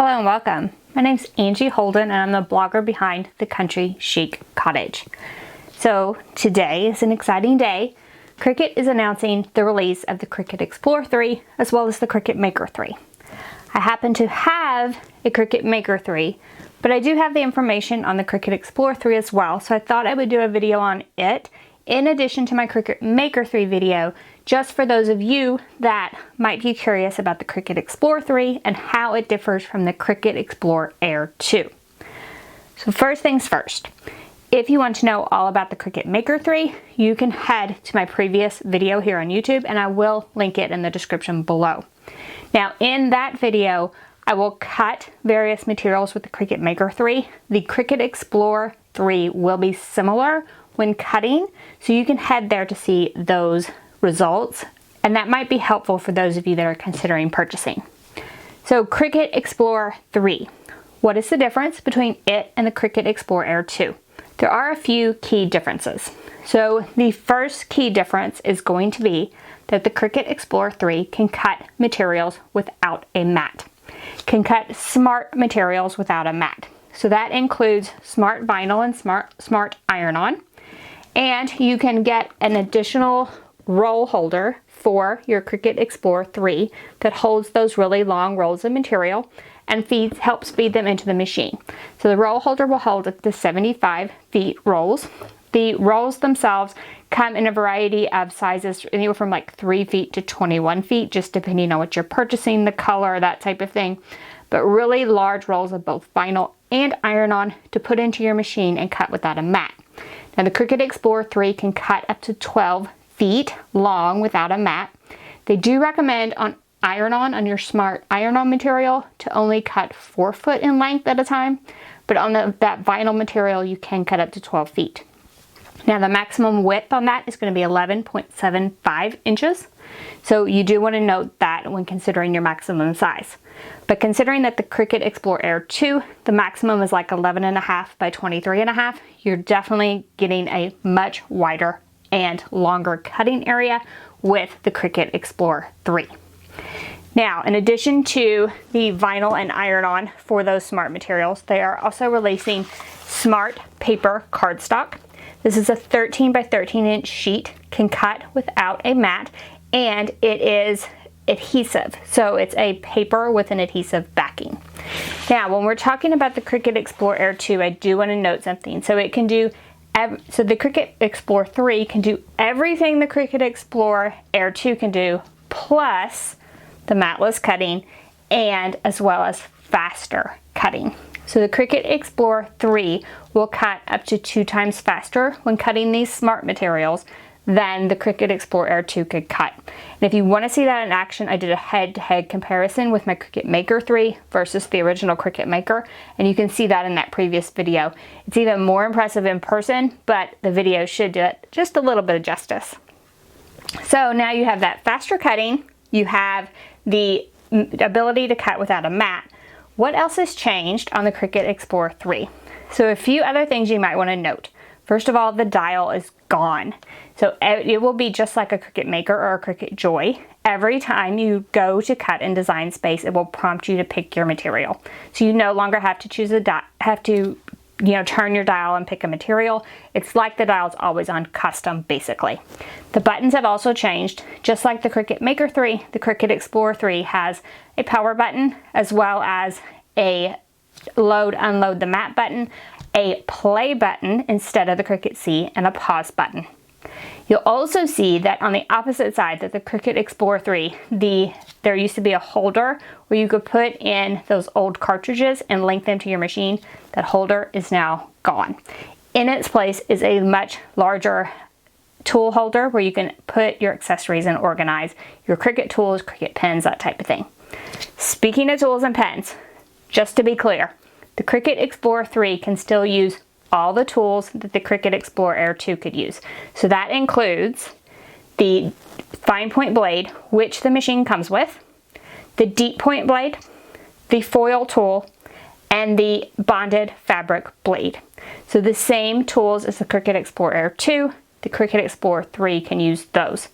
Hello and welcome. My name's Angie Holden and I'm the blogger behind The Country Chic Cottage. So today is an exciting day. Cricut is announcing the release of the Cricut Explore 3 as well as the Cricut Maker 3. I happen to have a Cricut Maker 3, but I do have the information on the Cricut Explore 3 as well, so I thought I would do a video on it in addition to my Cricut Maker 3 video, just for those of you that might be curious about the Cricut Explore 3 and how it differs from the Cricut Explore Air 2. So first things first, if you want to know all about the Cricut Maker 3, you can head to my previous video here on YouTube and I will link it in the description below. Now in that video, I will cut various materials with the Cricut Maker 3. The Cricut Explore 3 will be similar when cutting, so you can head there to see those results, and that might be helpful for those of you that are considering purchasing. So Cricut Explore 3, what is the difference between it and the Cricut Explore Air 2? There are a few key differences. So the first key difference is going to be that the Cricut Explore 3 can cut materials without a mat, can cut smart materials without a mat. So that includes smart vinyl and smart iron-on. And you can get an additional roll holder for your Cricut Explore 3 that holds those really long rolls of material and helps feed them into the machine. So the roll holder will hold up to 75 feet rolls. The rolls themselves come in a variety of sizes, anywhere from like 3 feet to 21 feet, just depending on what you're purchasing, the color, that type of thing. But really large rolls of both vinyl and iron-on to put into your machine and cut without a mat. Now the Cricut Explore 3 can cut up to 12 feet long without a mat. They do recommend on iron-on, on your smart iron-on material, to only cut 4 foot in length at a time, but on that vinyl material you can cut up to 12 feet. Now the maximum width on that is going to be 11.75 inches. So you do want to note that when considering your maximum size. But considering that the Cricut Explore Air 2, the maximum is like 11.5 by 23.5, you're definitely getting a much wider and longer cutting area with the Cricut Explore 3. Now, in addition to the vinyl and iron-on for those smart materials, they are also releasing smart paper cardstock. This is a 13 by 13 inch sheet, can cut without a mat, and it is adhesive. So it's a paper with an adhesive backing. Now, when we're talking about the Cricut Explore Air 2, I do want to note something. So it can do, so the Cricut Explore 3 can do everything the Cricut Explore Air 2 can do, plus the matless cutting, and as well as faster cutting. So the Cricut Explore 3 will cut up to 2 times faster when cutting these smart materials than the Cricut Explore Air 2 could cut. And if you want to see that in action, I did a head-to-head comparison with my Cricut Maker 3 versus the original Cricut Maker, and you can see that in that previous video. It's even more impressive in person, but the video should do it just a little bit of justice. So now you have that faster cutting, you have the ability to cut without a mat. What else has changed on the Cricut Explore 3? So a few other things you might want to note. First of all, the dial is gone. So it will be just like a Cricut Maker or a Cricut Joy. Every time you go to cut in Design Space, it will prompt you to pick your material. So you no longer have to choose turn your dial and pick a material. It's like the dial's always on custom, basically. The buttons have also changed. Just like the Cricut Maker 3, the Cricut Explore 3 has a power button as well as a load, unload the mat button, a play button instead of the Cricut C, and a pause button. You'll also see that on the opposite side that the Cricut Explore 3, there used to be a holder where you could put in those old cartridges and link them to your machine. That holder is now gone. In its place is a much larger tool holder where you can put your accessories and organize your Cricut tools, Cricut pens, that type of thing. Speaking of tools and pens, just to be clear, the Cricut Explore 3 can still use all the tools that the Cricut Explore Air 2 could use. So that includes the fine point blade, which the machine comes with, the deep point blade, the foil tool, and the bonded fabric blade. So the same tools as the Cricut Explore Air 2, the Cricut Explore 3 can use those.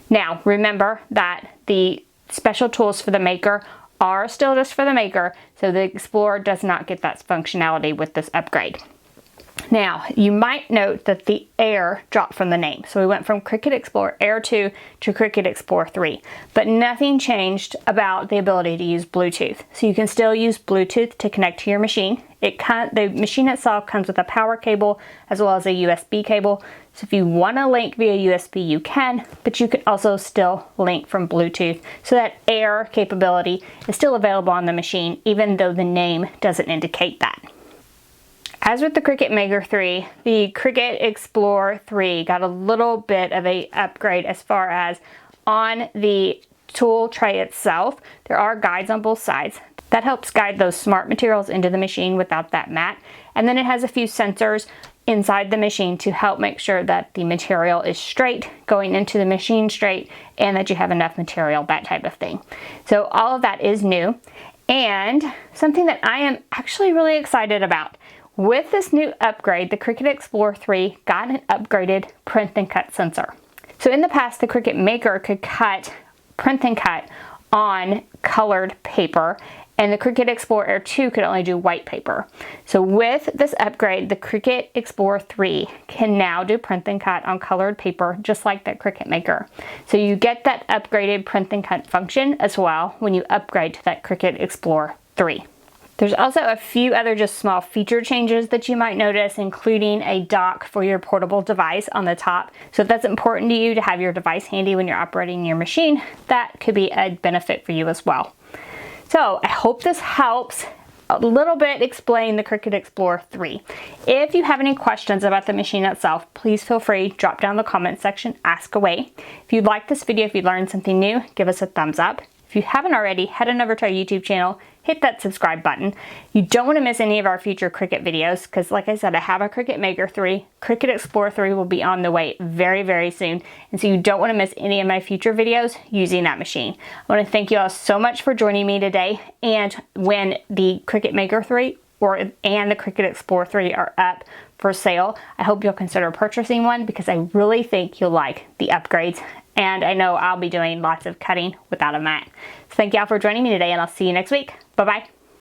Now remember that the special tools for the Maker are still just for the Maker, so the Explorer does not get that functionality with this upgrade. Now, you might note that the Air dropped from the name. So we went from Cricut Explorer Air 2 to Cricut Explorer 3, but nothing changed about the ability to use Bluetooth. So you can still use Bluetooth to connect to your machine. The machine itself comes with a power cable as well as a USB cable. So if you want to link via USB, you can, but you can also still link from Bluetooth. So that Air capability is still available on the machine, even though the name doesn't indicate that. As with the Cricut Maker 3, the Cricut Explorer 3 got a little bit of an upgrade as far as on the tool tray itself. There are guides on both sides. That helps guide those smart materials into the machine without that mat. And then it has a few sensors inside the machine to help make sure that the material is straight, going into the machine straight, and that you have enough material, that type of thing. So all of that is new. And something that I am actually really excited about. With this new upgrade, the Cricut Explorer 3 got an upgraded print and cut sensor. So in the past, the Cricut Maker could print and cut on colored paper, and the Cricut Explorer Air 2 could only do white paper. So with this upgrade, the Cricut Explorer 3 can now do print and cut on colored paper, just like that Cricut Maker. So you get that upgraded print and cut function as well when you upgrade to that Cricut Explorer 3. There's also a few other just small feature changes that you might notice, including a dock for your portable device on the top. So if that's important to you to have your device handy when you're operating your machine, that could be a benefit for you as well. So I hope this helps a little bit explain the Cricut Explorer 3. If you have any questions about the machine itself, please feel free, drop down in the comment section, ask away. If you like this video, if you learned something new, give us a thumbs up. If you haven't already, head on over to our YouTube channel, hit that subscribe button. You don't want to miss any of our future Cricut videos because, like I said, I have a Cricut Maker 3. Cricut Explorer 3 will be on the way very, very soon. And so you don't want to miss any of my future videos using that machine. I want to thank you all so much for joining me today. And when the Cricut Maker 3 and the Cricut Explorer 3 are up for sale, I hope you'll consider purchasing one because I really think you'll like the upgrades. And I know I'll be doing lots of cutting without a mat. So thank y'all for joining me today, and I'll see you next week. Bye-bye.